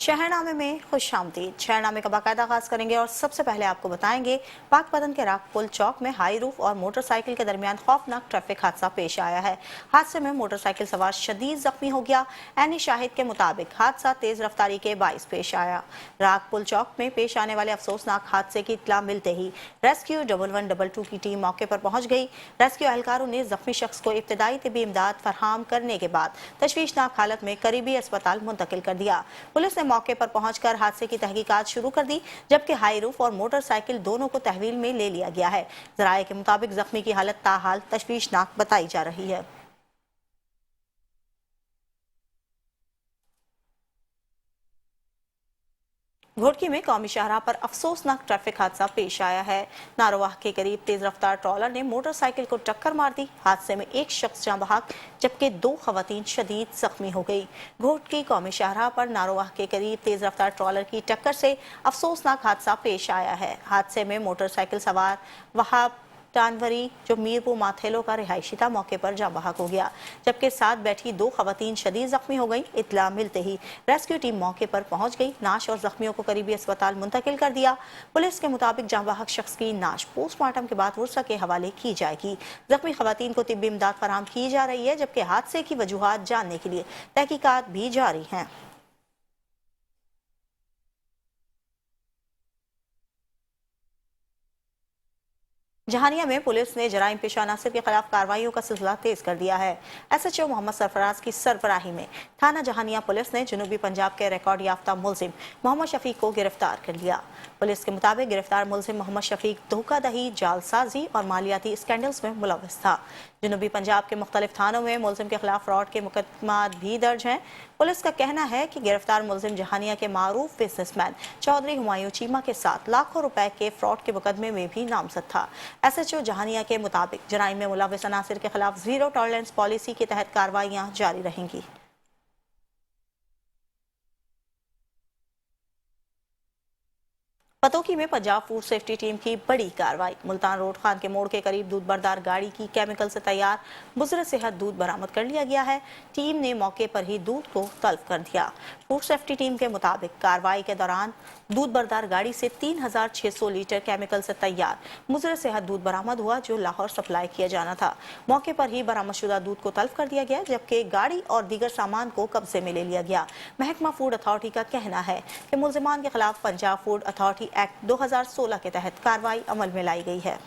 शहरनामे में खुशामदीद। शहरनामे का बाकायदा आगाज करेंगे और सबसे पहले आपको बताएंगे पाकपतन के रागपुल चौक में हाई रूफ और मोटरसाइकिल के दरमियान खौफनाक ट्रैफिक हादसा पेश आया है। हादसे में मोटरसाइकिल सवार शदीद जख्मी हो गया। ऐनी शाहिद के मुताबिक हादसा तेज रफ्तारी के बाइस पेश आया। रागपुल चौक में पेश आने वाले अफसोसनाक हादसे की इत्तला मिलते ही रेस्क्यू 1112 की टीम मौके पर पहुंच गई। रेस्क्यू एहलकारों ने जख्मी शख्स को इब्तदाई तिबी इमदाद फराहम करने के बाद तशवीशनाक हालत में करीबी अस्पताल मुंतकिल कर दिया। पुलिस ने मौके पर पहुंचकर हादसे की तहकीकात शुरू कर दी, जबकि हाई रूफ और मोटरसाइकिल दोनों को तहवील में ले लिया गया है। ज़राए के मुताबिक जख्मी की हालत ताहाल तशवीशनाक बताई जा रही है। घोटकी में कौमी शाहराह पर अफसोसनाक ट्रैफिक हादसा पेश आया है। नारोवाह के करीब तेज रफ्तार ट्रॉलर ने मोटरसाइकिल को टक्कर मार दी। हादसे में एक शख्स जाँ बहक जबकि दो खवातीन शदीद जख्मी हो गई। घोटकी कौमी शाहराह पर नारोवाह के करीब तेज रफ्तार ट्रॉलर की टक्कर से अफसोसनाक हादसा पेश आया है। हादसे में मोटरसाइकिल सवार वहाब टानवरी जो मीरपुर माथेलो का रिहायशी था मौके पर जाँ बहक हो गया, जबकि साथ बैठी दो खवातीन शदीद जख्मी हो गई। इत्तला मिलते ही रेस्क्यू टीम मौके पर पहुंच गई। नाश और जख्मियों को करीबी अस्पताल मुंतकिल कर दिया। पुलिस के मुताबिक जाँ बहक शख्स की नाश पोस्टमार्टम के बाद वर्सा के हवाले की जाएगी। जख्मी खवातीन को तिब्बी इमदाद फराहम की जा रही है, जबकि हादसे की वजूहात जानने के लिए तहकीकात भी जारी हैं। जहानिया में पुलिस ने जराइम पेशा अनासर के खिलाफ कार्रवाइयों का सिलसिला तेज कर दिया है। SHO मोहम्मद सरफराज की सरबराही में थाना जहानिया पुलिस ने जनूबी पंजाब के रिकॉर्ड याफ्ता मुलजिम मोहम्मद शफीक को गिरफ्तार कर लिया। पुलिस के मुताबिक गिरफ्तार मुलजिम मोहम्मद शफीक धोखाधड़ी, जालसाजी और मालियाती स्कैंडल्स में मुलव्वस था। जनूबी पंजाब के मुख्तलिफ थानों में मुलजिम के खिलाफ फ्रॉड के मुकदमात भी दर्ज हैं। पुलिस का कहना है कि गिरफ्तार मुलजिम जहानिया के मारूफ बिजनेसमैन चौधरी हुमायूं चीमा के साथ लाखों रुपए के फ्रॉड के मुकदमे में भी नामजद था। SHO जहानिया के मुताबिक जराइम में मुलव्वस अनासिर के खिलाफ जीरो टॉलरेंस पॉलिसी के तहत कार्रवाइयां जारी रहेंगी। पतोकी में पंजाब फूड सेफ्टी टीम की बड़ी कार्रवाई। मुल्तान रोड खान के मोड़ के करीब दूध बरदार गाड़ी की केमिकल से तैयार मुज़र सेहत दूध बरामद कर लिया गया है। टीम ने मौके पर ही दूध को तल्फ कर दिया। फूड सेफ्टी टीम के मुताबिक कार्रवाई के दौरान दूध बरदार गाड़ी से 3600 लीटर केमिकल से तैयार मुज़र सेहत दूध बरामद हुआ, जो लाहौर सप्लाई किया जाना था। मौके पर ही बरामदशुदा दूध को तल्फ कर दिया गया, जबकि गाड़ी और दीगर सामान को कब्जे में ले लिया गया। महकमा फूड अथॉरिटी का कहना है कि मुलजिमान के खिलाफ पंजाब फूड अथॉरिटी एक्ट 2016 के तहत कार्रवाई अमल में लाई गई है।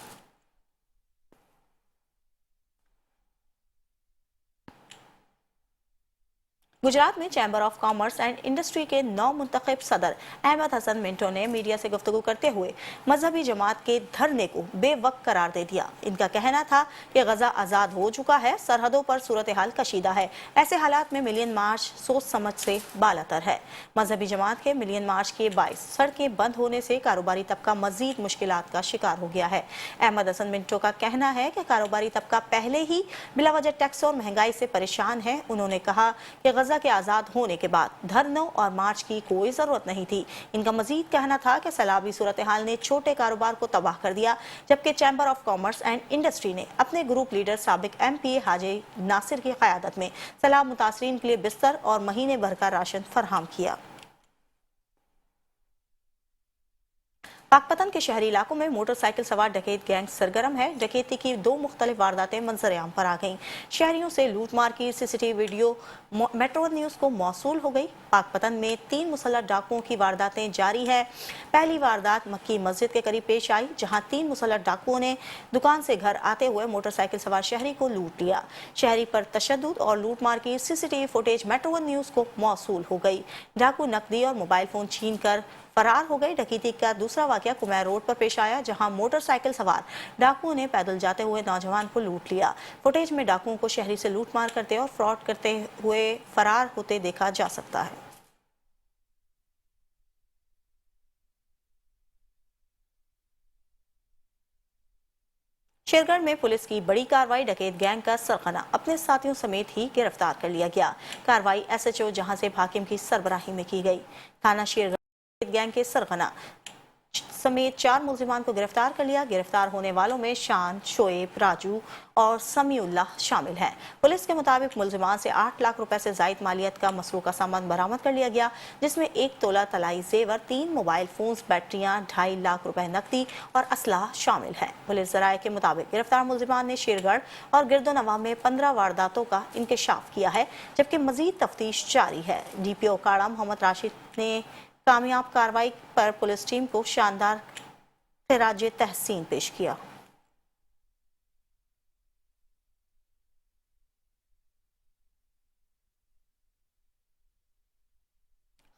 गुजरात में chamber of commerce and industry के नौ मुंतखब सदर अहमद हसन मिंटो ने मीडिया से गुफ्तगू करते हुए मजहबी जमात के धरने को बेवक्त करार दे दिया। इनका कहना था कि गजा आज़ाद हो चुका है, सरहदों पर सूरत हाल कशीदा है। ऐसे हालात में मिलियन मार्च सोच समझ से बालातर है। मजहबी जमात के मिलियन मार्च के बाइस सड़कें बंद होने से कारोबारी तबका मजीद मुश्किलात का शिकार हो गया है। अहमद हसन मिंटो का कहना है कि कारोबारी तबका पहले ही बिलावजह टैक्स और महंगाई से परेशान है। उन्होंने कहा कि गजा के आज़ाद होने के बाद धरनों और मार्च की कोई ज़रूरत नहीं थी। इनका मजीद कहना था कि सैलाबी सूरत हाल ने छोटे कारोबार को तबाह कर दिया, जबकि chamber of commerce and industry ने अपने ग्रुप लीडर साबिक MPA हाजी नासिर की क़यादत में सैलाब मुतासरीन के लिए बिस्तर और महीने भर का राशन फराहम किया। पाकपतन के शहरी इलाकों में मोटरसाइकिल सवार डकैत गैंग सरगर्म है। डकैती की दो मुख्तलिफ वारदातें मंजर-ए-आम पर आ गईं। शहरियों से लूटमार की CCTV वीडियो मेट्रो न्यूज़ को मौसूल हो गई। पाकपतन में 3 मुसल्लह डाकुओं की वारदातें जारी है। पहली वारदात मक्की मस्जिद के करीब पेश आई, जहां 3 मुसल्लह डाकुओं ने दुकान से घर आते हुए मोटरसाइकिल सवार शहरी को लूट लिया। शहरी पर तशद्दुद और लूटमार की CCTV फुटेज मेट्रो न्यूज़ को मौसूल हो गई। डाकू नकदी और मोबाइल फोन छीन कर फरार हो गए। डकैती का दूसरा वाकया कुमैर रोड पर पेश आया, जहां मोटरसाइकिल सवार डाकुओं ने पैदल जाते हुए नौजवान को लूट लिया। फुटेज में डाकुओं को शहरी से लूटमार करते और फ्रॉड करते हुए फरार होते देखा जा सकता है। शेरगढ़ में पुलिस की बड़ी कार्रवाई। डकैत गैंग का सरगना अपने साथियों समेत ही गिरफ्तार कर लिया गया। कार्रवाई SHO जहां से हाकिम की सरबराही में की गई। थाना शेरगढ़ गैंग के सरगना समेत 4 मुल्जिमान को गिरफ्तार कर लिया। गिरफ्तार होने वालों में शान, शोएब, राजू और समीउल्लाह शामिल हैं। पुलिस के मुताबिक मुल्जिमान से 8 लाख रुपए से जायद मालियत का मसरूका सामान बरामद कर लिया गया, जिसमें 1 तोला तलाई जेवर, 3 मोबाइल फोन्स, बैटरियां, 2.5 लाख रुपए नकदी और असलाह शामिल है। पुलिस ज़राए के मुताबिक गिरफ्तार मुल्जिमान ने शेरगढ़ और गिरदोनवा में 15 वारदातों का इंकशाफ किया है, जबकि मजीद तफ्तीश जारी है। DPO काड़ा मोहम्मद राशिद ने कामयाब कार्रवाई पर पुलिस टीम को शानदार खिराज तहसीन पेश किया।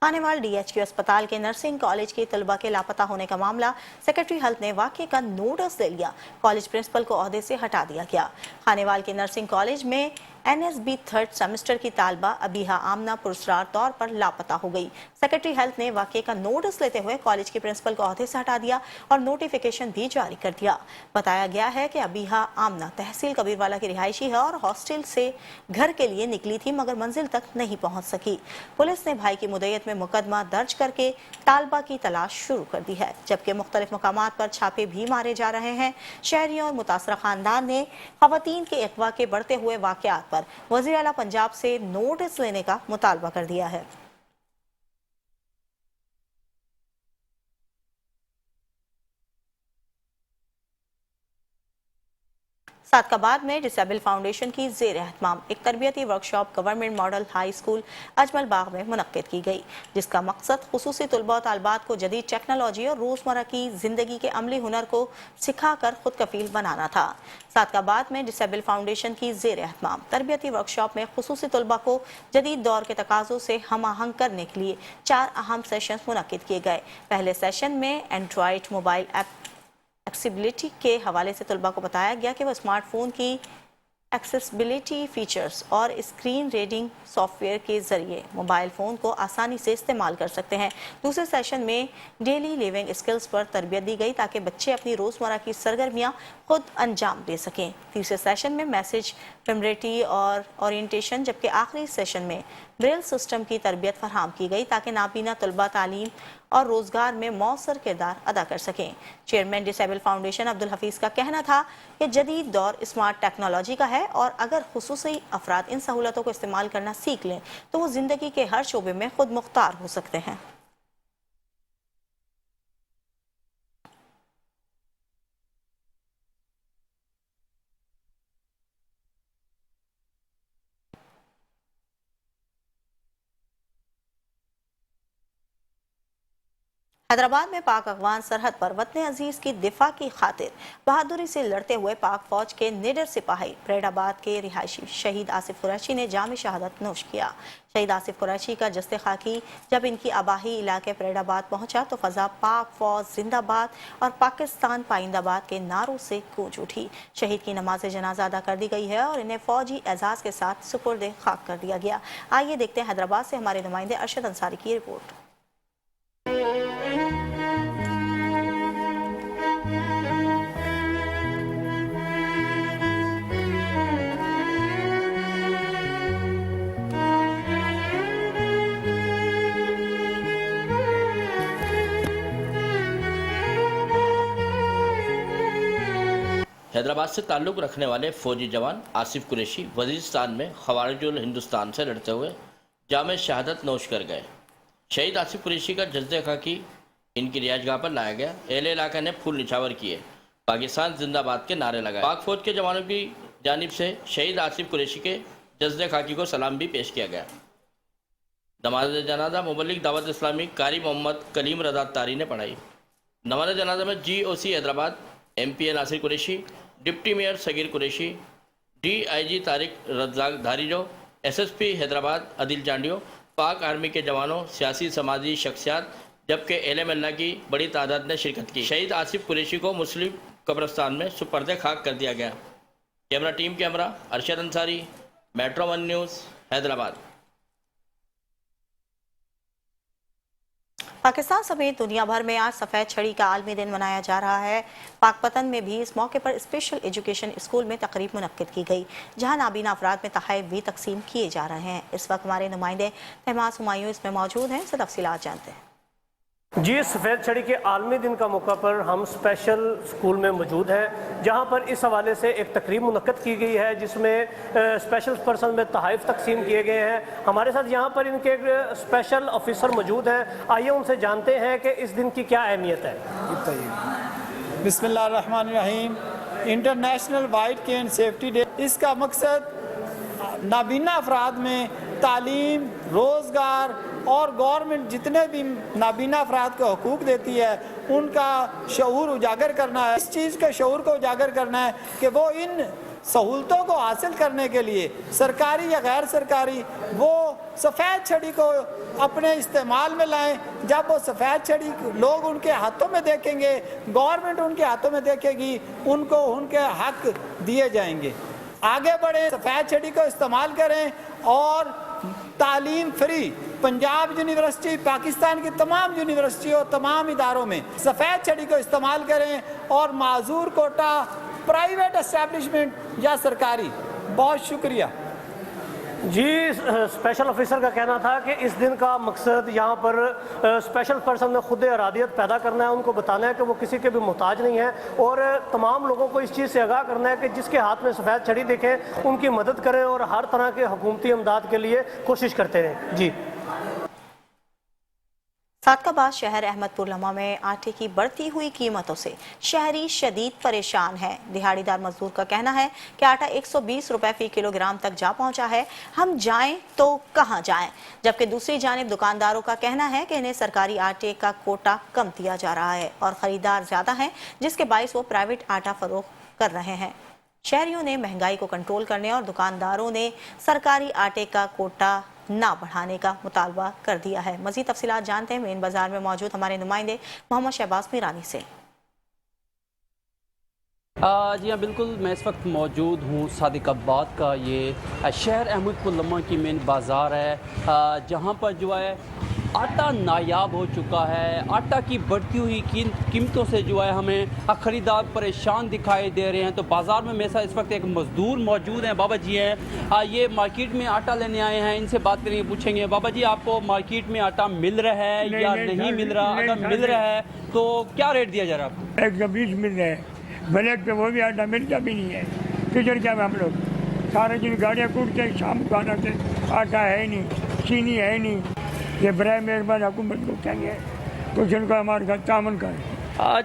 खानेवाल DHQ अस्पताल के नर्सिंग कॉलेज के तलबा के लापता होने का मामला, सेक्रेटरी हेल्थ ने वाकये का नोटिस ले लिया। कॉलेज प्रिंसिपल को ओहदे से हटा दिया गया। खानेवाल के नर्सिंग कॉलेज में NSB 3rd सेमेस्टर की तालबा अबीहा आमना पुरस्कार तौर पर लापता हो गई। सेक्रेटरी हेल्थ ने वाकये का नोटिस लेते हुए कॉलेज के प्रिंसिपल को ओहदे से हटा दिया और नोटिफिकेशन भी जारी कर दिया। बताया गया है कि अबीहा आमना तहसील कबीरवाला की रिहायशी है और हॉस्टल से घर के लिए निकली थी, मगर मंजिल तक नहीं पहुंच सकी। पुलिस ने भाई की मुद्दत में मुकदमा दर्ज करके तालबा की तलाश शुरू कर दी है, जबकि मुख्तलिफ मकामात पर छापे भी मारे जा रहे हैं। शहरियों और मुतासरा खानदान ने खवातीन के अगवा के बढ़ते हुए वाकयात पर वज़ीर आला पंजाब से नोटिस लेने का मुतालबा कर दिया है। सादकाबाद में डिसेबल फाउंडेशन की ज़ेर एहतमाम एक तरबियती workshop government model high school Ajmal Bagh में मुनक्किद की गई, जिसका मकसद खुसूसी तलबा और तालबात को जदीद टेक्नोलॉजी और रोज़मर्रा की ज़िंदगी के अमली हुनर को सिखाकर खुद कफील बनाना था। सादकाबाद में डिसेबल फाउंडेशन की ज़ेर एहतमाम तरबियती वर्कशॉप में खुसूसी तलबा को जदीद दौर के तकाज़ों से हम आहंग करने के लिए 4 अहम सेशन मुनक्किद किए गए। पहले सेशन में एंड्रॉयड मोबाइल एक्सेसिबिलिटी के हवाले से तलबा को बताया गया कि वह स्मार्टफोन की एक्सेसिबिलिटी फीचर्स और स्क्रीन रीडिंग सॉफ्टवेयर के ज़रिए मोबाइल फ़ोन को आसानी से इस्तेमाल कर सकते हैं। दूसरे सेशन में डेली लिविंग स्किल्स पर तरबियत दी गई ताकि बच्चे अपनी रोज़मर्रा की सरगर्मियाँ खुद अंजाम दे सकें। तीसरे सेशन में मैसेज मेमोरिटी और ओरिएंटेशन, जबकि आखिरी सेशन में ब्रेल सिस्टम की तरबियत फराहम की गई ताकि नाबीना तलबा तालीम और रोज़गार में मौसर किरदार अदा कर सकें। Chairman disable foundation Abdul Hafeez का कहना था कि जदीद दौर स्मार्ट टेक्नोलॉजी का है और अगर खुसूसी अफराद इन सहूलतों को इस्तेमाल करना सीख लें तो वो ज़िंदगी के हर शोबे में खुद मुख्तार हो सकते हैं। हैदराबाद में पाक अफगान सरहद पर वतन अजीज की दिफा की खातिर बहादुरी से लड़ते हुए पाक फौज के निडर सिपाही परेडाबाद के रिहायशी शहीद आसिफ कुरैशी ने जाम शहादत नोश किया। शहीद आसिफ कुरैशी का जस्ते खाकी जब इनकी आबाही इलाके परेडाबाद पहुंचा तो फजा पाक फौज जिंदाबाद और पाकिस्तान पाइंदाबाद के नारों से गूंज उठी। शहीद की नमाज जनाजा अदा कर दी गई है और इन्हें फौजी एजाज के साथ सुपुर्द खाक कर दिया गया। आइए देखते हैं हैदराबाद से हमारे नुमाइंदे अरशद अंसारी की रिपोर्ट। हैदराबाद से ताल्लुक़ रखने वाले फ़ौजी जवान आसिफ कुरैशी वज़ीरिस्तान में ख़वारिजुल हिंदुस्तान से लड़ते हुए जाम शहादत नोश कर गए। शहीद आसिफ कुरैशी का जज्बे खाकी इनकी रिहाइशगाह पर लाया गया। एहले इलाका ने फूल निछावर किए, पाकिस्तान जिंदाबाद के नारे लगाए। पाक फ़ौज के जवानों की जानिब से शहीद आसिफ कुरैशी के जज्बे खाकी को सलाम भी पेश किया गया। नमाज जनाजा मुबल्लिग दावत इस्लामी कारी मोहम्मद कलीम रज़ा तारी ने पढ़ाई। नमाज जनाजा में GOC Hyderabad MPA Nasir Qureshi, deputy mayor Sagheer Qureshi, DIG Tariq Razzaq Dharejo, SSP Hyderabad Adil Jandio, Pak army के जवानों, सियासी समाजी शख्सियात, जबकि एलएमएल्ला की बड़ी तादाद ने शिरकत की। शहीद आसिफ कुरैशी को मुस्लिम कब्रस्तान में सुपर्द खाक कर दिया गया। Camera team camera Arshad Ansari, metro 1 news, Hyderabad. Pakistan समेत दुनिया भर में आज सफ़ेद छड़ी का आलमी दिन मनाया जा रहा है। पाकपतन में भी इस मौके पर स्पेशल एजुकेशन स्कूल में तकरीब मुनक्किद की गई, जहां नाबीना अफराद में तोहफे भी तकसीम किए जा रहे हैं। इस वक्त हमारे नुमाइंदे तहमास हुमायूं इसमें मौजूद हैं, इससे तफसीलात जानते हैं। جی سفید چھڑی کے عالمی دن کا موقع پر ہم اسپیشل اسکول میں موجود ہیں، جہاں پر اس حوالے سے ایک تقریب منعقد کی گئی ہے جس میں اسپیشل پرسن میں تحائف تقسیم کیے گئے ہیں۔ ہمارے ساتھ یہاں پر ان کے اسپیشل آفیسر موجود ہیں، آئیے ان سے جانتے ہیں کہ اس دن کی کیا اہمیت ہے۔ بسم اللہ الرحمن الرحیم۔ International white cane safety day, اس کا مقصد نابینا افراد میں تعلیم، روزگار اور گورنمنٹ جتنے بھی نابینا افراد کو حقوق دیتی ہے ان کا شعور اجاگر کرنا ہے۔ اس چیز کے شعور کو اجاگر کرنا ہے کہ وہ ان سہولتوں کو حاصل کرنے کے لیے سرکاری یا غیر سرکاری وہ سفید چھڑی کو اپنے استعمال میں لائیں۔ جب وہ سفید چھڑی لوگ ان کے ہاتھوں میں دیکھیں گے، گورنمنٹ ان کے ہاتھوں میں دیکھے گی، ان کو ان کے حق دیے جائیں گے۔ آگے بڑھیں، سفید چھڑی کو استعمال کریں اور تعلیم فری پنجاب یونیورسٹی، پاکستان کی تمام یونیورسٹی اور تمام اداروں میں سفید چھڑی کو استعمال کریں اور معذور کوٹا پرائیویٹ اسٹیبلشمنٹ یا سرکاری۔ بہت شکریہ۔ جی اسپیشل آفیسر کا کہنا تھا کہ اس دن کا مقصد یہاں پر اسپیشل پرسن میں خود ارادیت پیدا کرنا ہے، ان کو بتانا ہے کہ وہ کسی کے بھی محتاج نہیں ہیں اور تمام لوگوں کو اس چیز سے آگاہ کرنا ہے کہ جس کے ہاتھ میں سفید چھڑی دیکھیں ان کی مدد کریں اور ہر طرح کے حکومتی امداد کے لیے کوشش کرتے رہیں۔ جی صادقآباد شہر احمد پور لمحہ میں آٹے کی بڑھتی ہوئی قیمتوں سے شہری شدید پریشان ہیں۔ دہاڑی دار مزدور کا کہنا ہے کہ آٹا 120 روپے فی کلو گرام تک جا پہنچا ہے، ہم جائیں تو کہاں جائیں؟ جبکہ دوسری جانب دکانداروں کا کہنا ہے کہ انہیں سرکاری آٹے کا کوٹا کم دیا جا رہا ہے اور خریدار زیادہ ہیں جس کے باعث وہ پرائیویٹ آٹا فروخت کر رہے ہیں۔ شہریوں نے مہنگائی کو کنٹرول کرنے اور دکانداروں نے سرکاری آٹے کا کوٹا نہ بڑھانے کا مطالبہ کر دیا ہے۔ مزید تفصیلات جانتے ہیں مین بازار میں موجود ہمارے نمائندے محمد شہباز میرانی سے۔ جی ہاں بالکل، میں اس وقت موجود ہوں صادق آباد کا یہ شہر احمد پور لمحہ کی مین بازار ہے، جہاں پر جو ہے آٹا نایاب ہو چکا ہے۔ آٹا کی بڑھتی ہوئی قیمتوں سے جو ہے ہمیں خریدار پریشان دکھائی دے رہے ہیں۔ تو بازار میں میرے ساتھ اس وقت ایک مزدور موجود ہیں، بابا جی ہیں، یہ مارکیٹ میں آٹا لینے آئے ہیں، ان سے بات کریں گے، پوچھیں گے بابا جی آپ کو مارکیٹ میں آٹا مل رہا ہے یا نہیں مل رہا؟ اگر مل رہا ہے تو کیا ریٹ دیا جا رہا ہے آپ کو؟ 120 مل رہا ہے، بلیک پہ وہ بھی آٹا ملتا بھی نہیں ہے۔ کدھر کیا ہم لوگ سارے دن گاڑیاں کوٹتے ہیں، شام کو آنا سے آٹا ہے نہیں، چینی ہے نہیں۔ یہ برائے مہربان حکومت کو کہیں گے کچھ ان کو ہمارے ساتھ تعاون کریں۔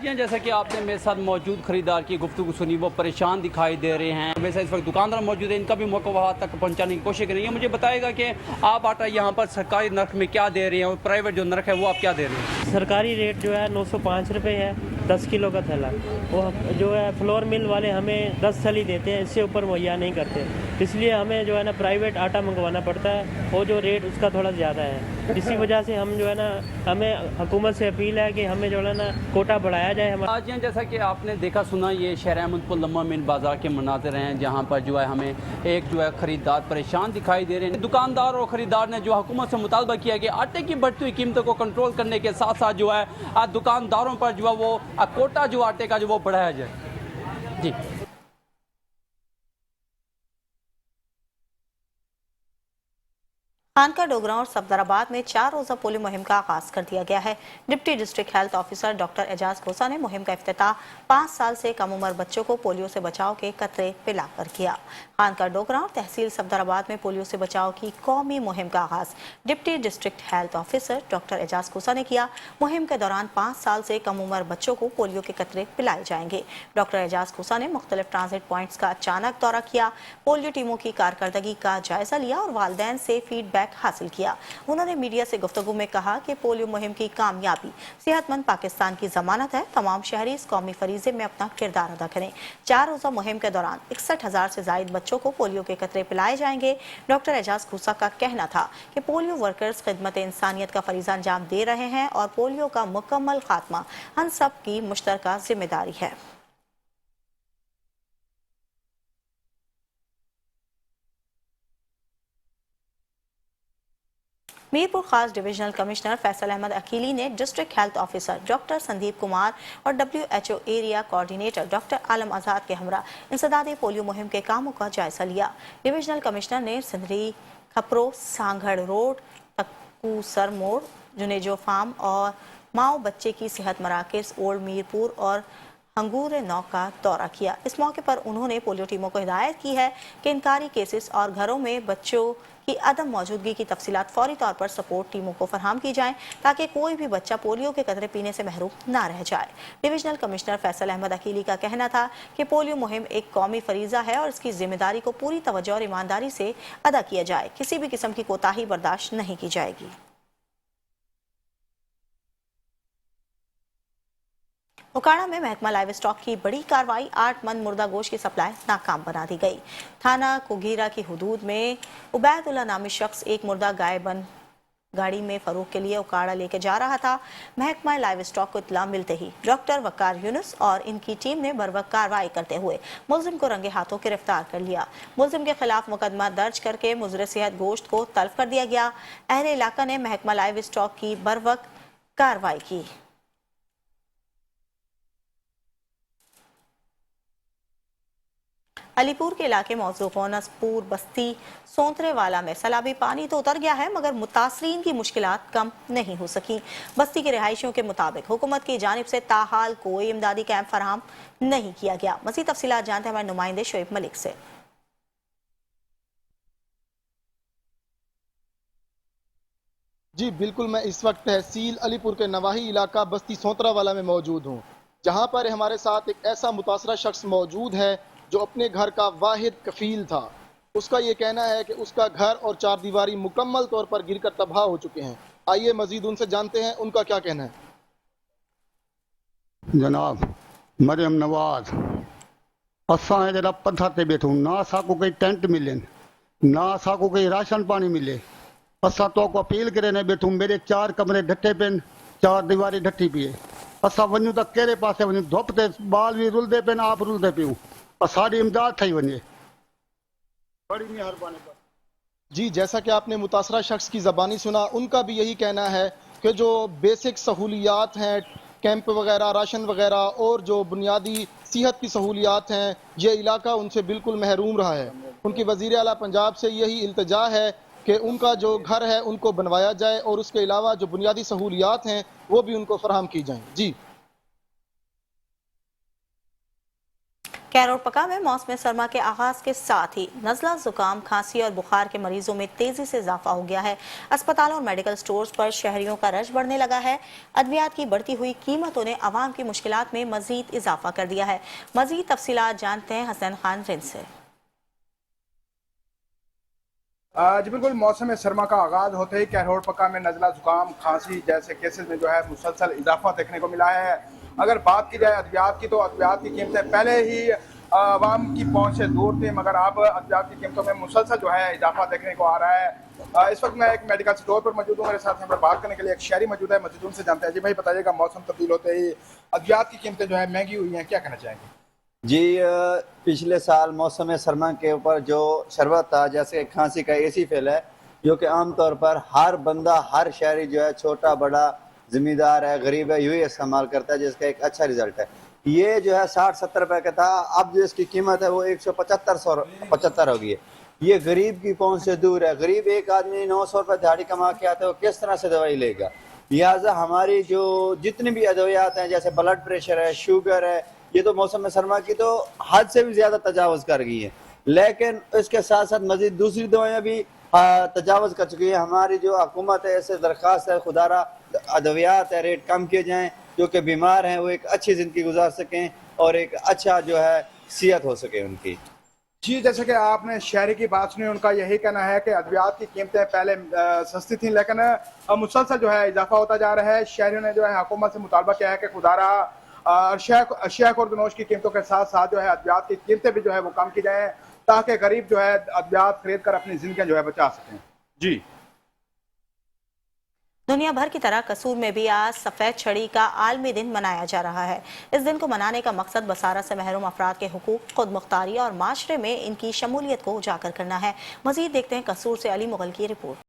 جی ہاں، جیسا کہ آپ نے میرے ساتھ موجود خریدار کی گفتگو سنی، وہ پریشان دکھائی دے رہے ہیں۔ میرے ساتھ اس وقت دکاندار موجود ہیں، ان کا بھی موقع وہاں تک پہنچانے کی کوشش کریں گے۔ مجھے بتائے گا کہ آپ آٹا یہاں پر سرکاری نرخ میں کیا دے رہے ہیں اور پرائیویٹ جو نرخ ہے وہ آپ کیا دے رہے ہیں؟ سرکاری ریٹ جو ہے 905 روپے ہے 10 کلو کا تھیلا، وہ جو ہے فلور مل والے ہمیں 10 تھیلی دیتے ہیں، اس سے اوپر مہیا نہیں کرتے، اس لیے ہمیں جو ہے نا پرائیویٹ آٹا منگوانا پڑتا ہے اور جو ریٹ اس کا تھوڑا زیادہ ہے۔ اسی وجہ سے ہم جو ہے نا ہمیں حکومت سے اپیل ہے کہ ہمیں جو ہے نا کوٹا بڑھایا جائے ہمارا۔ جی ہاں، جیسا کہ آپ نے دیکھا سنا، یہ شہر احمد پور لمحہ مین بازار کے مناظر ہیں، جہاں پر جو ہے ہمیں ایک جو ہے خریدار پریشان دکھائی دے رہے ہیں۔ دکاندار اور خریدار نے جو حکومت سے مطالبہ کیا کہ آٹے کی بڑھتی ہوئی قیمتوں کو کنٹرول کرنے کے ساتھ ساتھ جو ہے دکانداروں پر جو ہے وہ کوٹا جو آٹے کا جو وہ بڑھایا جائے۔ جی خانقاہ ڈوگراں اور صفدر آباد میں 4 روزہ پولیو مہم کا آغاز کر دیا گیا ہے۔ Deputy district health officer doctor Ijaz Khosa نے مہم کا افتتاح 5 سال سے کم عمر بچوں کو پولیو سے بچاؤ کے قطرے پلا کر کیا۔ خانقاہ ڈوگراں اور تحصیل صفدر آباد میں پولیو سے بچاؤ کی قومی مہم کا آغاز deputy district health officer doctor Ijaz Khosa نے کیا۔ مہم کے دوران 5 سال سے کم عمر بچوں کو پولیو کے قطرے پلائے جائیں گے۔ ڈاکٹر اعجاز کھوسا نے مختلف ٹرانزٹ پوائنٹس کا اچانک دورہ کیا، پولیو ٹیموں کی کارکردگی کا جائزہ لیا اور والدین سے فیڈ بیک حاصل کیا۔ انہوں نے میڈیا سے گفتگو میں کہا کہ پولیو مہم کی کامیابی صحت مند پاکستان کی ضمانت ہے۔ تمام شہری اس قومی فریضے میں اپنا کردار ادا کریں۔ 4 روزہ مہم کے دوران 61,000 سے زائد بچوں کو پولیو کے قطرے پلائے جائیں گے۔ ڈاکٹر اعجاز کھوسا کا کہنا تھا کہ پولیو ورکرز خدمت انسانیت کا فریضہ انجام دے رہے ہیں اور پولیو کا مکمل خاتمہ ہم سب کی مشترکہ ذمہ داری ہے۔ میرپور خاص ڈویژنل کمشنر فیصل احمد عقیلی نے district health officer doctor Sandeep Kumar اور WHO ایریا کوارڈینیٹر ڈاکٹر عالم آزاد کے ہمراہ انسدادی پولیو مہم کے کاموں کا جائزہ لیا۔ ڈویژنل کمشنر نے سندری، کھپرو، سانگھڑ روڈ، تکو سر موڑ، جنیجو فارم اور माओ बच्चे की सेहत मराकज़ ओल्ड मीरपुर और हंगूर नौ का दौरा किया। इस मौके पर उन्होंने पोलियो टीमों को हिदायत की है कि इनकारी केसेस और घरों में बच्चों की अदम मौजूदगी की तफसीलात फौरी तौर पर सपोर्ट टीमों को फराहम की जाएं ताकि कोई भी बच्चा पोलियो के कतरे पीने से महरूम ना रह जाए। डिविजनल कमिश्नर फैसल अहमद अकीली का कहना था कि पोलियो मुहिम एक कौमी फरीजा है और इसकी जिम्मेदारी को पूरी तवज्जो और ईमानदारी से अदा किया जाए। किसी भी किस्म की कोताही बर्दाश्त नहीं की जाएगी। उकाड़ा में महकमा लाइव स्टॉक की बड़ी कार्रवाई, 8 मन मुर्दा गोश्त की सप्लाई नाकाम बना दी गई। थाना कुगीरा की हुदूद में उबैदुल्ला नामी शख्स एक मुर्दा गाय बन गाड़ी में फरोख के लिए उकाड़ा लेके जा रहा था। महकमा लाइव स्टॉक को इत्तला मिलते ही डॉक्टर वकार यूनुस और इनकी टीम ने बरवक्त कार्रवाई करते हुए मुलजिम को रंगे हाथों गिरफ्तार कर लिया। मुलजिम के खिलाफ मुकदमा दर्ज करके मुजर सेहत गोश्त को तल्फ कर दिया गया। अहले इलाका ने महकमा लाइव स्टॉक की बरवक्त कार्रवाई की। अलीपुर के इलाके मौजू होनसपुर बस्ती सोंतरेवाला में सैलाबी पानी तो उतर गया है मगर मुतासरीन की मुश्किलात कम नहीं हो सकी। बस्ती के रिहायशियों के मुताबिक हुकूमत की जानिब से ताहाल कोई इमदादी कैंप फराहम नहीं किया गया। मज़ीद तफसीलात जानते हैं हमारे नुमाइंदे शोएब मलिक से। जी बिल्कुल, मैं इस वक्त तहसील अलीपुर के नवाही इलाका बस्ती सोंतरावाला में मौजूद हूँ, जहाँ पर हमारे साथ एक ऐसा मुतासरा शख्स मौजूद है जो अपने घर का वाहिद कफील था। उसका ये कहना है कि उसका घर और चार दीवारी मुकम्मल तौर पर गिरकर तबाह हो चुके हैं। आइए मजीद उनसे जानते हैं उनका क्या कहना है। जनाब मरियम नवाज, असा जरा पत्थर ते बैठूं, ना साको कोई टेंट मिले, ना साको कोई राशन पानी मिले। असा तो को अपील करे ने बैठूं, मेरे 4 कमरे ढट्टे पेन, 4 दीवारी ढट्टी पिए। असा वञूं त कहिड़े पासे वञूं, धुप ते बाल भी रुलदे पेन, आप रुलदे पियूं। साड़ी इमदाद थी वञे, बड़ी मेहरबानी। जी, जैसा कि आपने मुतासरा शख्स की ज़बानी सुना, उनका भी यही कहना है कि जो बेसिक सहूलियात हैं, कैंप वगैरह, राशन वगैरह और जो बुनियादी सेहत की सहूलियात हैं, ये इलाका उनसे बिल्कुल महरूम रहा है। उनकी वज़ीर आला पंजाब से यही इल्तिजा है कि उनका जो घर है उनको बनवाया जाए और उसके अलावा जो बुनियादी सहूलियात हैं वो भी उनको फराहम की जाएँ। जी। कैरोल पका में मौसम सरमा के आगाज के साथ ही नज़ला, जुकाम, खांसी और बुखार के मरीजों में तेजी से इजाफा हो गया है। अस्पतालों और मेडिकल स्टोर्स पर शहरियों का रश बढ़ने लगा है। अद्वियात की बढ़ती हुई कीमतों ने आवाम की मुश्किलात में मजीद इजाफा कर दिया है। मजीद तफसीलात जानते हैं हसन खान रिंद से। जी बिल्कुल, मौसम सरमा का आगाज़ होते ही कैरोल पका में नज़ला, जुकाम, खांसी जैसे केसेस में जो है मुसलसल इजाफा देखने को मिला है। अगर बात की जाए अद्वियात की, तो अद्वियात की कीमतें पहले ही आवाम की पहुंच से दूर थी, मगर अब अद्वियात की कीमतों में मुसलसल जो है इजाफा देखने को आ रहा है। इस वक्त मैं एक मेडिकल स्टोर पर मौजूद हूँ। मेरे साथ यहाँ पर बात करने के लिए एक शहरी मौजूद है, मौजूद उनसे जानते हैं। जी भाई बताइएगा, मौसम तब्दील होते ही अद्वियात की कीमतें जो है महंगी हुई हैं, क्या कहना चाहेंगे? जी, पिछले साल मौसम सरमा के ऊपर जो शरबत था, जैसे खांसी का ऐसी फैला है जो कि आमतौर पर हर बंदा, हर शहरी जो है, छोटा बड़ा, ज़मींदार है, गरीब है, यूँ ही इस्तेमाल करता है, जिसका एक अच्छा रिजल्ट है। ये जो है 60-70 रुपए का था, अब जो इसकी कीमत है वो 175 हो गई है। ये गरीब की पहुंच से दूर है। गरीब एक आदमी 900 रुपये दिहाड़ी कमा के आता है, वो किस तरह से दवाई लेगा? लिहाजा हमारी जो जितनी भी अद्वियात हैं, जैसे ब्लड प्रेशर है, शुगर है, ये तो मौसम सरमा की तो हद से भी ज़्यादा तजावज़ कर गई है। लेकिन इसके साथ साथ मज़ीद दूसरी दवाइयाँ भी तजावज़ कर चुकी है। हमारी जो हुकूमत है, ऐसे दरख्वास्त है, खुदारा अद्वियात है रेट कम किए जाएँ, जो कि बीमार हैं वो एक अच्छी ज़िंदगी गुजार सकें और एक अच्छा जो है सेहत हो सके उनकी। जी, जैसे कि आपने शहरी की बात सुनी, उनका यही कहना है कि अद्वियात की कीमतें पहले सस्ती थी, लेकिन मुसलसल जो है इजाफा होता जा रहा है। शहरियों ने जो है हुकूमत से मुतालबा किया है कि खुदारा अशिया खुर्दनोश की कीमतों के साथ साथ जो है अद्वियात की कीमतें भी जो है वो कम की जाएँ, ताकि गरीब जो है अद्वियात खरीद कर अपनी जिंदगी जो है बचा सकें। जी। दुनिया भर की तरह कसूर में भी आज सफ़ेद छड़ी का आलमी दिन मनाया जा रहा है। इस दिन को मनाने का मकसद बसारत से महरूम अफराद के हुकूक, खुद मुख्तारी और माशरे में इनकी शमूलियत को उजागर करना है। मज़ीद देखते हैं कसूर से अली मुगल की रिपोर्ट।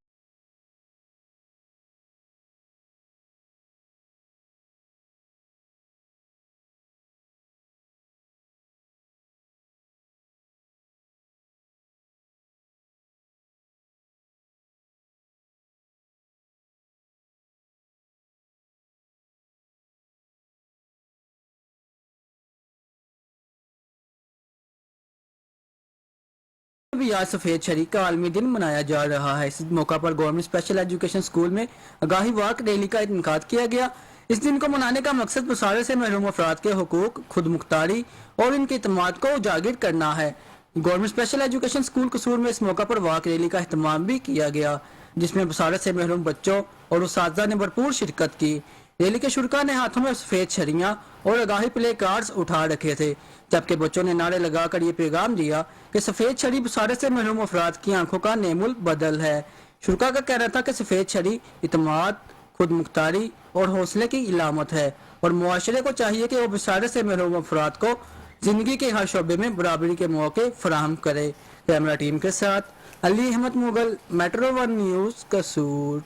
بھی آج سفید شریک کا عالمی دن منایا جا رہا ہے۔ اس موقع پر گورنمنٹ اسپیشل ایجوکیشن اسکول میں آگاہی واک ریلی کا انعقاد کیا گیا۔ اس دن کو منانے کا مقصد مساوات سے محروم افراد کے حقوق، خود مختاری اور ان کے اعتماد کو اجاگر کرنا ہے۔ گورنمنٹ اسپیشل ایجوکیشن اسکول قصور میں اس موقع پر واک ریلی کا اہتمام بھی کیا گیا، جس میں بصارت سے محروم بچوں اور اساتذہ نے بھرپور شرکت کی۔ ریلی کے شرکاء نے ہاتھوں میں سفید چھڑیاں اور آگاہی پلے کارڈز اٹھا رکھے تھے، جبکہ بچوں نے نعرے لگا کر یہ پیغام دیا کہ سفید چھڑی بصارت سے محروم افراد کی آنکھوں کا نعم البدل ہے۔ شرکاء کا کہنا تھا کہ سفید چھڑی اعتماد، خود مختاری اور حوصلے کی علامت ہے، اور معاشرے کو چاہیے کہ وہ بصارت سے محروم افراد کو زندگی کے ہر شعبے میں برابری کے مواقع فراہم کرے۔ کیمرہ ٹیم کے ساتھ Ali Ahmed Mughal, metro one news, Kasur.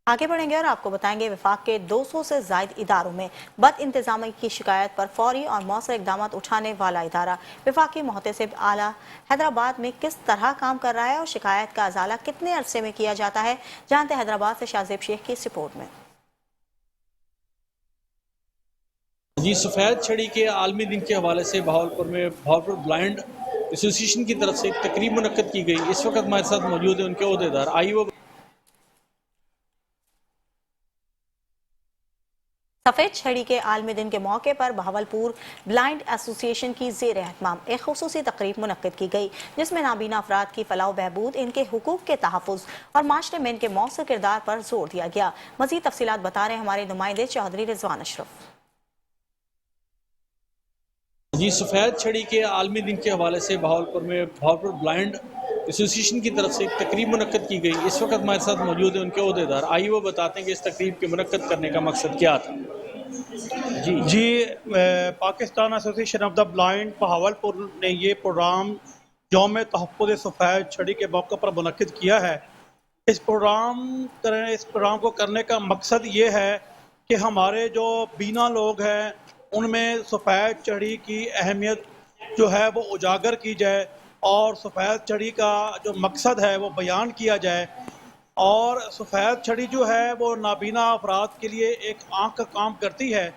آگے بڑھیں گے اور آپ کو بتائیں گے وفاق کے 200 سے زائد اداروں میں بد انتظامی کی شکایت پر فوری اور مؤثر اقدامات اٹھانے والا ادارہ وفاقی محتسب اعلیٰ حیدرآباد میں کس طرح کام کر رہا ہے اور شکایت کا ازالہ کتنے عرصے میں کیا جاتا ہے، جانتے ہیں حیدرآباد سے شاہزیب شیخ کی اس رپورٹ میں۔ جی، سفید چھڑی کے عالمی دن کے حوالے سے بہاولپور میں بہاولپور بلائنڈ ایسوسی ایشن کی طرف سے ایک تقریب منعقد کی گئی۔ اس وقت ہمارے ساتھ موجود ہیں ان کے عہدیدار، آئیے وہ سفید چھڑی کے عالمی دن کے موقع پر بہاولپور بلائنڈ ایسوسی ایشن کی زیر اہتمام ایک خصوصی تقریب منعقد کی گئی، جس میں نابینا افراد کی فلاح و بہبود، ان کے حقوق کے تحفظ اور معاشرے میں ان کے مؤثر کردار پر زور دیا گیا۔ مزید تفصیلات بتا رہے ہیں ہمارے نمائندے چودھری رضوان اشرف۔ جی، سفید چھڑی کے عالمی دن کے حوالے سے بہاولپور میں بہاولپور بلائنڈ ایسوسی ایشن کی طرف سے ایک تقریب منعقد کی گئی۔ اس وقت ہمارے ساتھ موجود ہیں ان کے عہدیدار، آئیے وہ بتاتے ہیں کہ اس تقریب کے منعقد کرنے کا مقصد کیا تھا۔ جی، پاکستان ایسوسی ایشن آف دا بلائنڈ بہاولپور نے یہ پروگرام یوم تحفظ سفید چھڑی کے موقع پر منعقد کیا ہے۔ اس پروگرام کو کرنے کا مقصد یہ ہے کہ ہمارے جو بینا لوگ ہیں ان میں سفید چھڑی کی اہمیت جو ہے وہ اجاگر کی جائے، اور سفید چھڑی کا جو مقصد ہے وہ بیان کیا جائے، اور سفید چھڑی جو ہے وہ نابینا افراد کے لیے ایک آنکھ کا کام کرتی ہے۔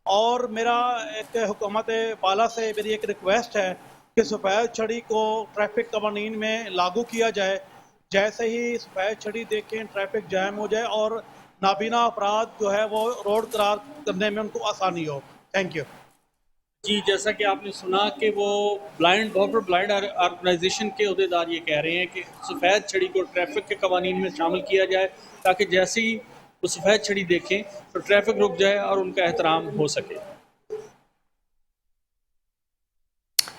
اور میرا ایک حکومت بالا سے میری ایک ریکویسٹ ہے کہ سفید چھڑی کو ٹریفک قوانین میں لاگو کیا جائے۔ جیسے ہی سفید چھڑی دیکھیں ٹریفک جام ہو جائے اور نابینا افراد جو ہے وہ روڈ کراس کرنے میں ان کو آسانی ہو۔ Thank you. جی، جیسا کہ آپ نے سنا کہ وہ بہاولپور بلائنڈ آرگنائزیشن کے عہدیدار یہ کہہ رہے ہیں کہ سفید چھڑی کو ٹریفک کے قوانین میں شامل کیا جائے، تاکہ جیسے ہی وہ سفید چھڑی دیکھیں تو ٹریفک رک جائے اور ان کا احترام ہو سکے۔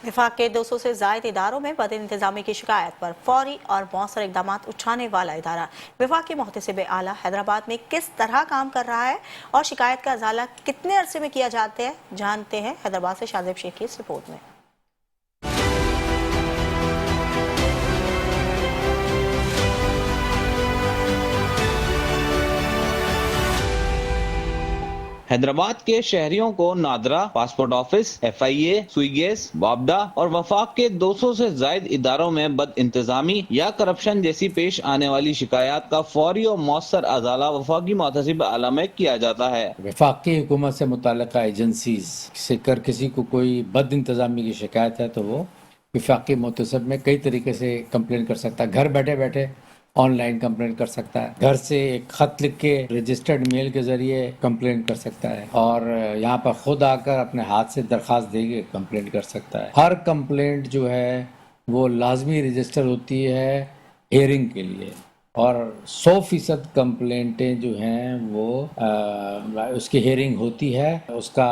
وفاق کے 200 سے زائد اداروں میں بد انتظامی کی شکایت پر فوری اور مؤثر اقدامات اٹھانے والا ادارہ وفاقی محتسب اعلیٰ حیدرآباد میں کس طرح کام کر رہا ہے اور شکایت کا ازالہ کتنے عرصے میں کیا جاتا ہے، جانتے ہیں حیدرآباد سے شاہزیب شیخ کی اس رپورٹ میں۔ حیدرآباد کے شہریوں کو نادرا، پاسپورٹ آفس، FIA، سوئی گیس، وابڈا اور وفاق کے 200 سے زائد اداروں میں بد انتظامی یا کرپشن جیسی پیش آنے والی شکایات کا فوری اور مؤثر ازالہ وفاقی محتسب اعلیٰ میں کیا جاتا ہے۔ وفاقی حکومت سے متعلقہ ایجنسیز سے کسی کو کوئی بد انتظامی کی شکایت ہے تو وہ وفاقی محتسب میں کئی طریقے سے کمپلین کر سکتا ہے۔ گھر بیٹھے بیٹھے آن لائن کمپلین کر سکتا ہے، گھر سے ایک خط لکھ کے رجسٹرڈ میل کے ذریعے کمپلین کر سکتا ہے، اور یہاں پر خود آ کر اپنے ہاتھ سے درخواست دے کے کمپلین کر سکتا ہے۔ ہر کمپلینٹ جو ہے وہ لازمی رجسٹر ہوتی ہے ہیئرنگ کے لیے، اور 100% کمپلینٹیں جو ہیں وہ اس کی ہیئرنگ ہوتی ہے، اس کا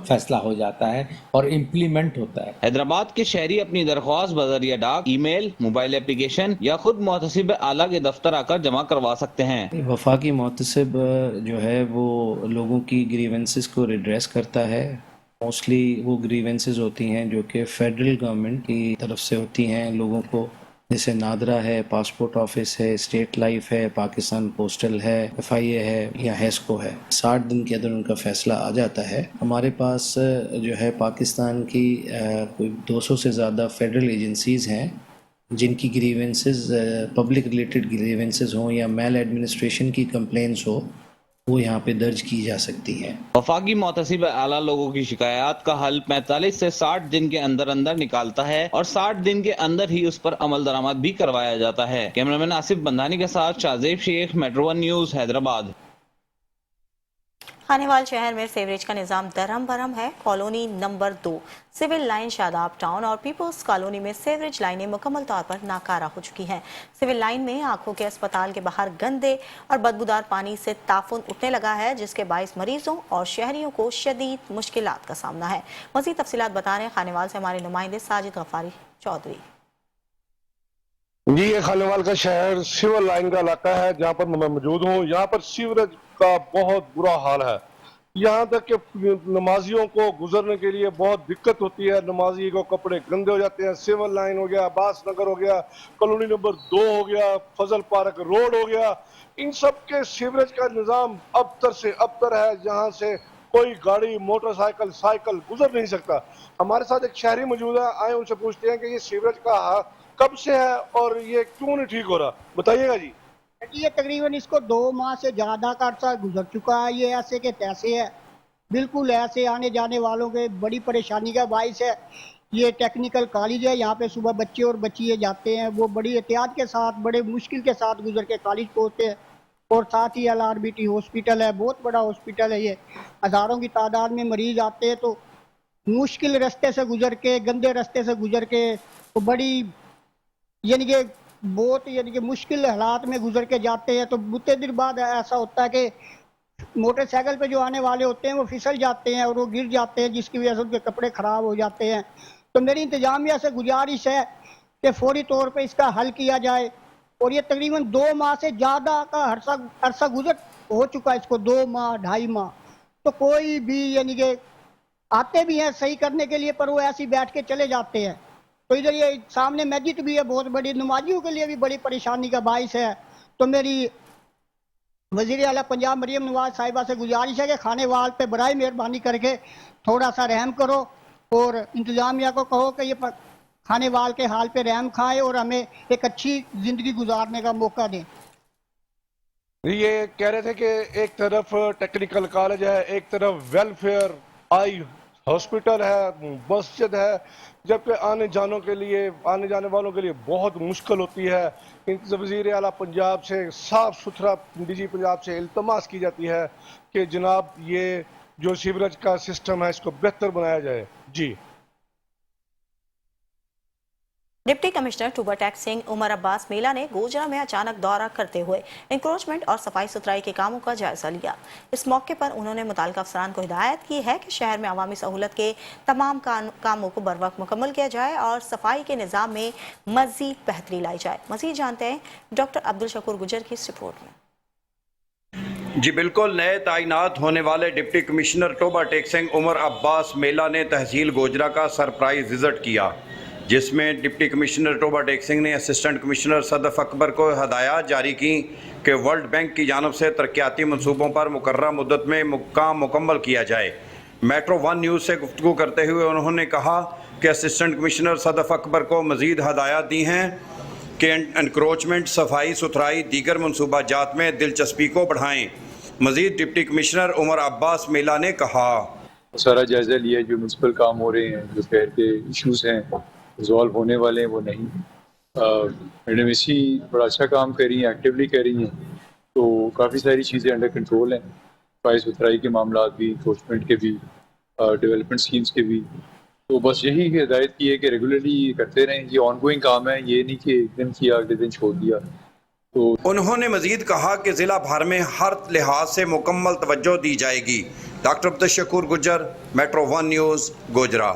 فیصلہ ہو جاتا ہے اور امپلیمنٹ ہوتا ہے۔ حیدرآباد کے شہری اپنی درخواست بذریعہ ڈاک، ای میل، موبائل اپلیکیشن یا خود محتسب اعلیٰ کے دفتر آ کر جمع کروا سکتے ہیں۔ وفاقی محتسب جو ہے وہ لوگوں کی گریونسز کو ریڈریس کرتا ہے۔ موسٹلی وہ گریونسز ہوتی ہیں جو کہ فیڈرل گورنمنٹ کی طرف سے ہوتی ہیں لوگوں کو، جیسے نادرا ہے، پاسپورٹ آفس ہے، اسٹیٹ لائف ہے، پاکستان پوسٹل ہے، FIA ہے یا ہیسکو ہے۔ 60 دن کے اندر ان کا فیصلہ آ جاتا ہے۔ ہمارے پاس جو ہے پاکستان کی کوئی 200 سے زیادہ فیڈرل ایجنسیز ہیں جن کی گریونسز پبلک ریلیٹڈ گریونسز ہوں یا میل ایڈمنسٹریشن کی کمپلینس ہو، वो यहाँ पे दर्ज की जा सकती हैं। वफाकी मोहतसिब आला लोगों की शिकायत का हल 45 से 60 दिन के अंदर अंदर निकालता है और 60 दिन के अंदर ही उस पर अमल दरामद भी करवाया जाता है। कैमरामैन आसिफ बंधानी के साथ शाहजेब शेख, मेट्रो 1 न्यूज़, हैदराबाद। खानेवाल शहर में सीवरेज का निजाम दरहम बरहम है। Colony number 2, civil line, Shadab town और पीपल्स कॉलोनी में सीवरेज लाइनें मुकम्मल तौर पर नाकारा हो चुकी हैं। सिविल लाइन में आंखों के अस्पताल के बाहर गंदे और बदबूदार पानी से ताफुन उठने लगा है, जिसके बायस मरीजों और शहरियों को शदीद मुश्किलात का सामना है। मज़ीद तफसीलात बता रहे हैं खानेवाल से हमारे नुमाइंदे साजिद गफारी चौधरी। जी, ये खानेवाल का शहर सिविल लाइन का इलाका है जहाँ पर मैं मौजूद हूँ। यहाँ पर सीवरेज का बहुत बुरा हाल है। यहाँ तक कि नमाजियों को गुजरने के लिए बहुत दिक्कत होती है। नमाजी को कपड़े गंदे हो जाते हैं। सिविल लाइन हो गया, अब्बास नगर हो गया, कॉलोनी नंबर 2 हो गया, फजल पार्क रोड हो गया, इन सब के सीवरेज का निज़ाम अबतर से अबतर है, जहाँ से कोई गाड़ी, मोटरसाइकिल, साइकिल गुजर नहीं सकता। हमारे साथ एक शहरी मौजूद है, आए उनसे पूछते हैं कि ये सीवरेज का कब से है और ये क्यों नहीं ठीक हो रहा, बताइएगा जी। ये तकरीबन इसको 2 माह से ज़्यादा का अर्सा गुजर चुका है। ये ऐसे के तैसे है, बिल्कुल ऐसे आने जाने वालों के बड़ी परेशानी का बाइस है। ये टेक्निकल कॉलेज है, यहाँ पे सुबह बच्चे और बच्चियाँ जाते हैं, वो बड़ी एहतियात के साथ, बड़े मुश्किल के साथ गुजर के कॉलेज पहुँचते हैं। और साथ ही LRBT हॉस्पिटल है, बहुत बड़ा हॉस्पिटल है। ये हज़ारों की तादाद में मरीज आते हैं, तो मुश्किल रास्ते से गुजर के, गंदे रास्ते से गुजर के, तो बड़ी यानी कि बहुत यानी कि मुश्किल हालात में गुजर के जाते हैं। तो बुते देर बाद ऐसा होता है कि मोटरसाइकिल पे जो आने वाले होते हैं वो फिसल जाते हैं और वो गिर जाते हैं, जिसकी वजह से उनके कपड़े ख़राब हो जाते हैं। तो मेरी इंतजामिया से गुजारिश है कि फौरी तौर पे इसका हल किया जाए। और ये तकरीबन 2 माह से ज़्यादा का अरसा गुजर हो चुका है, इसको 2 माह 2.5 माह। तो कोई भी यानी कि आते भी हैं सही करने के लिए, पर वो ऐसे ही बैठ के चले जाते हैं। तो इधर ये सामने मस्जिद भी है, बहुत बड़ी, नमाजियों के लिए भी बड़ी परेशानी का बाइस है। तो मेरी वज़ीर आला पंजाब मरियम नवाज साहिबा से गुजारिश है कि खानेवाल पे बराए मेहरबानी करके थोड़ा सा रहम करो और इंतजामिया को कहो कि ये खानेवाल के हाल पे रहम खाए और हमें एक अच्छी ज़िंदगी गुजारने का मौका दें। ये कह रहे थे कि एक तरफ टेक्निकल कॉलेज है, एक तरफ वेलफेयर आई हॉस्पिटल है, मस्जिद है, जबकि आने जाने वालों के लिए बहुत मुश्किल होती है। वज़ीर आला पंजाब से साफ सुथरा DG पंजाब से इल्तमास की जाती है कि जनाब ये जो सीवरेज का सिस्टम है इसको बेहतर बनाया जाए। जी। डिप्टी कमिश्नर टूबर टैक्स सिंह उमर अब्बास मीला ने गोजरा में अचानक दौरा करते हुए इंक्रोचमेंट और सफाई सुथराई के कामों का जायजा लिया। इस मौके पर उन्होंने मुताल्लिका अफसरान को हिदायत की है कि शहर में अवामी सहूलत के तमाम कामों को बर वक्त मुकम्मल किया जाए और सफाई के निज़ाम में मज़ीद बेहतरी लाई जाए। मज़ीद जानते हैं डॉक्टर अब्दुल शकूर गुजर की इस रिपोर्ट में। जी बिल्कुल, नए तैनात होने वाले डिप्टी कमिश्नर टोबा टैक्स सिंह उमर अब्बास मेला ने तहसील गोजरा का सरप्राइज विजिट किया, जिसमें डिप्टी कमिश्नर टोबा टैक्स सिंह ने असिस्टेंट कमिश्नर सदफ अकबर को हदायत जारी की कि वर्ल्ड बैंक की जानब से तरक्याती मनसूबों पर मुकर्रर मुद्दत में काम मुकम्मल किया जाए। मेट्रो 1 न्यूज़ से गुफ्तगू करते हुए उन्होंने कहा कि असिस्टेंट कमिश्नर सदफ अकबर को मज़ीद हदायत दी हैं कि एनक्रोचमेंट, सफाई सुथराई, दीगर मनसूबा जात में दिलचस्पी को बढ़ाएँ। मज़ीद डिप्टी कमिश्नर उमर अब्बास मेला ने कहा, सारा जायज़ा लिया जो म्यूनसिपल काम हो रहे हैं, जो शहर के इशूज़ हैं रिजॉल्व होने वाले हैं वो नहीं। मैडम इसी बड़ा अच्छा काम कर रही हैं, एक्टिवली कर रही हैं, तो काफ़ी सारी चीज़ें अंडर कंट्रोल हैं। सफाई सुथराई के मामला भी, इंक्रोचमेंट के भी, डेवलपमेंट स्कीम्स के भी। तो बस यही हिदायत की है कि रेगुलरली करते रहें, ये ऑनगोइंग काम है, ये नहीं कि एक दिन किया अगले दिन छोड़ दिया। तो उन्होंने मजीद कहा कि ज़िला भर में हर लिहाज से मुकम्मल तवज्जो दी जाएगी। डॉक्टर अब्दुल शकूर गुजर, मेट्रो 1 न्यूज़, गोजरा।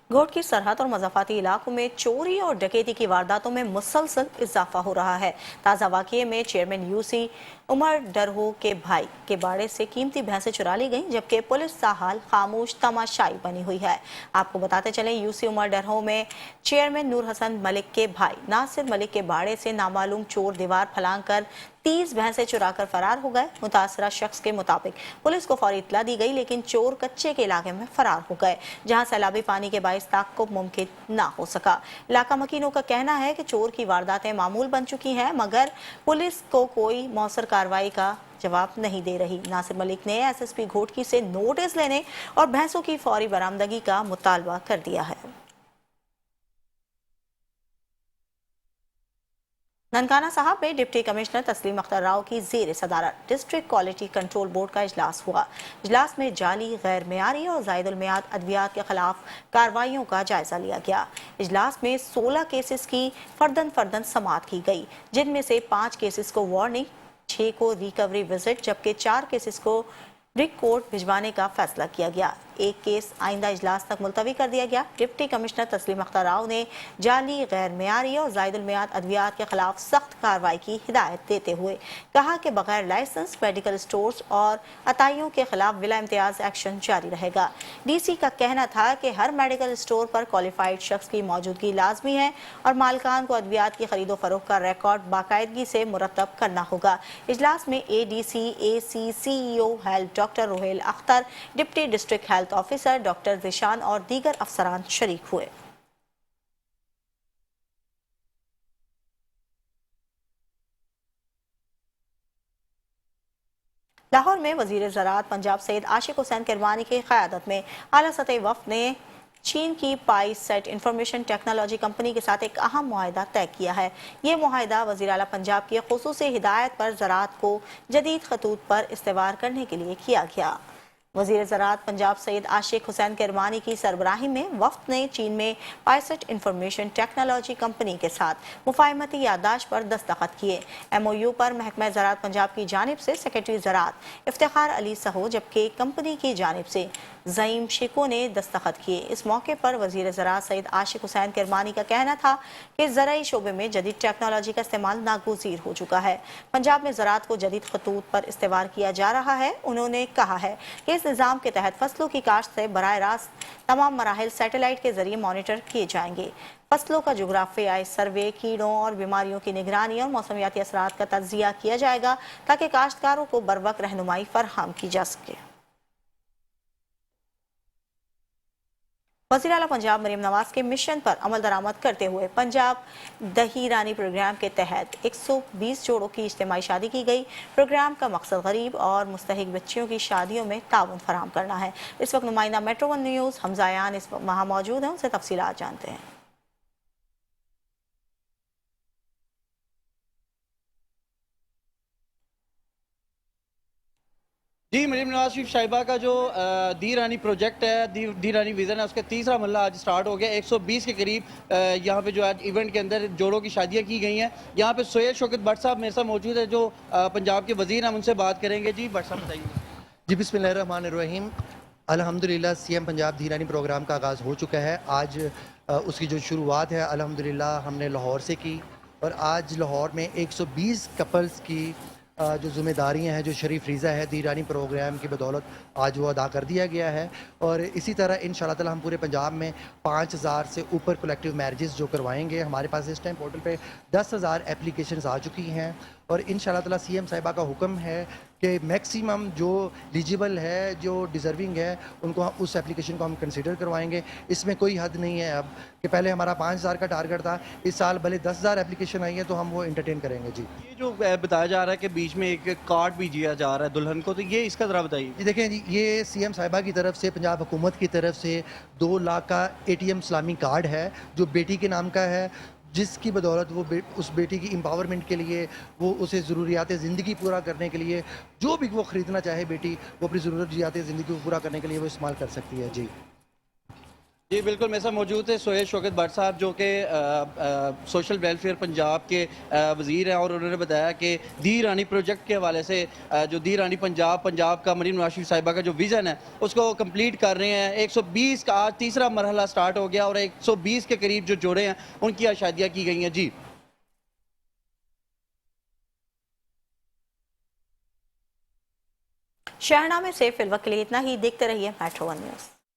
घोट की सरहद और मज़ाफ़ाती इलाकों में चोरी और डकैती की वारदातों में मुसलसल इजाफा हो रहा है। ताज़ा वाक़ये में चेयरमैन UC उमर डरहो के भाई के बाड़े से कीमती भैंसें चुरा ली गईं, जबकि पुलिस ताहाल खामोश तमाशाई बनी हुई है। आपको बताते चलें, UC उमर डरहो में चेयरमैन नूर हसन मलिक के भाई नासिर मलिक के बाड़े से नामालूम चोर दीवार फलांग कर 30 भैंसे चुराकर फरार हो गए। मुतासरा शख्स के मुताबिक पुलिस को फौरी इत्तला दी गई, लेकिन चोर कच्चे के इलाके में फरार हो गए, जहां सैलाबी पानी के बाइस ताक़्क़ुब मुमकिन ना हो सका। इलाका मकीनों का कहना है कि चोर की वारदातें मामूल बन चुकी हैं, मगर पुलिस को कोई मौसर कार्रवाई का जवाब नहीं दे रही। नासिर मलिक ने SSP घोटकी से नोटिस लेने और भैंसों की फौरी बरामदगी का मुतालबा कर दिया है। ननकाना साहब में डिप्टी कमिश्नर तस्लीम अख्तर राव की ज़ेर सदारत डिस्ट्रिक्ट क्वालिटी कंट्रोल बोर्ड का इजलास हुआ। इजलास में जाली, गैर मेयारी और ज़ायदुल मियाद अद्वियात के खिलाफ कार्रवाइयों का जायजा लिया गया। इजलास में 16 केसेस की फर्दन समाअत की गई, जिनमें से 5 केसेस को वार्निंग, 6 को रिकवरी विजिट, जबकि 4 केसेस को रिक कोर्ट भिजवाने का फैसला किया गया। एक केस आइंदा इजलास तक मुलतवी कर दिया गया। डिप्टी कमिश्नर तस्लीम अख्तर राव ने जाली, गैर मेयारी और ज़ायदुल मियाद अद्वियात के खिलाफ सख्त कार्रवाई की हिदायत देते हुए कहा कि बगैर लाइसेंस मेडिकल स्टोर्स और अताइयों के खिलाफ बिला इम्तियाज एक्शन जारी रहेगा। DC का कहना था कि हर मेडिकल स्टोर पर क्वालिफाइड शख्स की मौजूदगी लाजमी है और मालकान को अद्वियात की खरीदो फरोख्त का रिकॉर्ड बाकायदगी से मुरतब करना होगा। इजलास में ADC, AC, CEO health doctor Rohail Akhtar, deputy district health officer doctor Zeeshan और दीगर अफसरान शरीक हुए। लाहौर में वजीर ज़राअत पंजाब सैयद आशिक हुसैन किरमानी की क़यादत में आला सतह वफ़द ने चीन की पाईसेट इंफॉर्मेशन टेक्नोलॉजी कंपनी के साथ एक अहम मुआहिदा तय किया है। ये मुआहिदा वज़ीर आला पंजाब की ख़ुसूसी हिदायत पर ज़राअत को जदीद खतूत पर इस्तेवार करने के लिए किया गया। वज़ीर ज़राअत पंजाब सैयद आशिक हुसैन किरमानी की सरबराही में वफ़द ने चीन में पाईसेट इंफॉर्मेशन टेक्नोलॉजी कंपनी के साथ मुफाहमती याददाश्त पर दस्तखत किए। MOU पर महकमा ज़राअत पंजाब की जानिब से सेक्रेटरी ज़राअत इफ्तिखार अली सहो, जबकि कंपनी की जानिब से ज़ईम शिको ने दस्तखत किए। इस मौके पर वज़ीर ज़राअत सैयद आशिक हुसैन किरमानी का कहना था कि ज़राई शोबे में जदीद टेक्नोलॉजी का इस्तेमाल नागुज़ीर हो चुका है। पंजाब में ज़राअत को जदीद खतूत पर इस्तेवार किया जा रहा है। उन्होंने कहा है कि इस निज़ाम के तहत फसलों की काश्त से बराह रास्त तमाम मराहिल सैटेलाइट के जरिए मॉनिटर किए जाएंगे। फसलों का जोग्राफियाई सर्वे, कीड़ों और बीमारियों की निगरानी और मौसमियाती असरात का तज्जिया किया जाएगा ताकि काश्तकारों को बरवक्त रहनुमाई फराहम की जा सके। वज़ीर आला पंजाब मरीम नवाज के मिशन पर अमल दरामद करते हुए पंजाब दही रानी प्रोग्राम के तहत 120 जोड़ों की इज्तिमाई शादी की गई। प्रोग्राम का मकसद गरीब और मुस्तहिक बच्चियों की शादियों में ताउन फराहम करना है। इस वक्त नुमाइंदा मेट्रो 1 न्यूज़ हमजायान इस वहाँ मौजूद हैं, उनसे तफसीलात जानते हैं। जी, मरीम नवाज शरीफ साहिबा का जो दी रानी प्रोजेक्ट है, दी रानी विज़न है, उसका तीसरा मरहला आज स्टार्ट हो गया। 120 के करीब यहाँ पे जो आज इवेंट के अंदर जोड़ों की शादियाँ की गई हैं। यहाँ पे सोहेल शौकत भट्ट साहब मेरे साथ मौजूद है, जो पंजाब के वज़ीर हैं, उनसे बात करेंगे। जी भट्ट साहब बताइए। जी बिस्मिल्लाहिर्रहमानिर्रहीम। अल्हम्दुलिल्लाह CM पंजाब दी रानी प्रोग्राम का आगाज़ हो चुका है। आज उसकी जो शुरुआत है अल्हम्दुलिल्लाह हमने लाहौर से की और आज लाहौर में 120 कपल्स की जो ज़िम्मेदारियाँ हैं, जो शरीफ रीज़ा है दी रानी प्रोग्राम की बदौलत आज वो अदा कर दिया गया है। और इसी तरह इंशाअल्लाह ताला हम पूरे पंजाब में 5000 से ऊपर कलेक्टिव मैरिजेस जो करवाएंगे। हमारे पास इस टाइम पोर्टल पे 10,000 एप्लीकेशंस आ चुकी हैं और इंशाअल्लाह ताला CM साहिबा का हुक्म है कि मैक्सिमम जो एलिजिबल है, जो डिज़र्विंग है, उनको उस एप्लीकेशन को हम कंसिडर करवाएंगे। इसमें कोई हद नहीं है अब कि पहले हमारा 5000 का टारगेट था, इस साल भले 10,000 एप्लीकेशन आई है तो हम वो इंटरटेन करेंगे। जी, ये जो बताया जा रहा है कि बीच में एक कार्ड भी दिया जा रहा है दुल्हन को, तो ये इसका ज़रा बताइए। जी देखें जी, ये CM साहिबा की तरफ से, पंजाब हुकूमत की तरफ से 2 लाख का ATM इस्लामी कार्ड है जो बेटी के नाम का है, जिसकी बदौलत वो उस बेटी की एम्पावरमेंट के लिए, वो उसे ज़रूरियात ज़िंदगी पूरा करने के लिए, जो भी वो ख़रीदना चाहे बेटी, वो अपनी ज़रूरियात ज़िंदगी को पूरा करने के लिए वो इस्तेमाल कर सकती है। जी जी बिल्कुल, मेरे साथ मौजूद है सोहेल शौकत भट्ट साहब, जो कि सोशल वेलफेयर पंजाब के वज़ीर हैं, और उन्होंने बताया कि दी रानी प्रोजेक्ट के हवाले से जो दी रानी पंजाब का मरीम नवाज शरीफ साहिबा का जो विज़न है उसको कंप्लीट कर रहे हैं। 120 का आज तीसरा मरहला स्टार्ट हो गया और 120 के करीब जो जोड़े हैं उनकी आज शादियाँ की गई हैं। जी शहरनामे से फिलवक्त के लिए इतना ही। देखते रहिए मेट्रो 1 न्यूज़।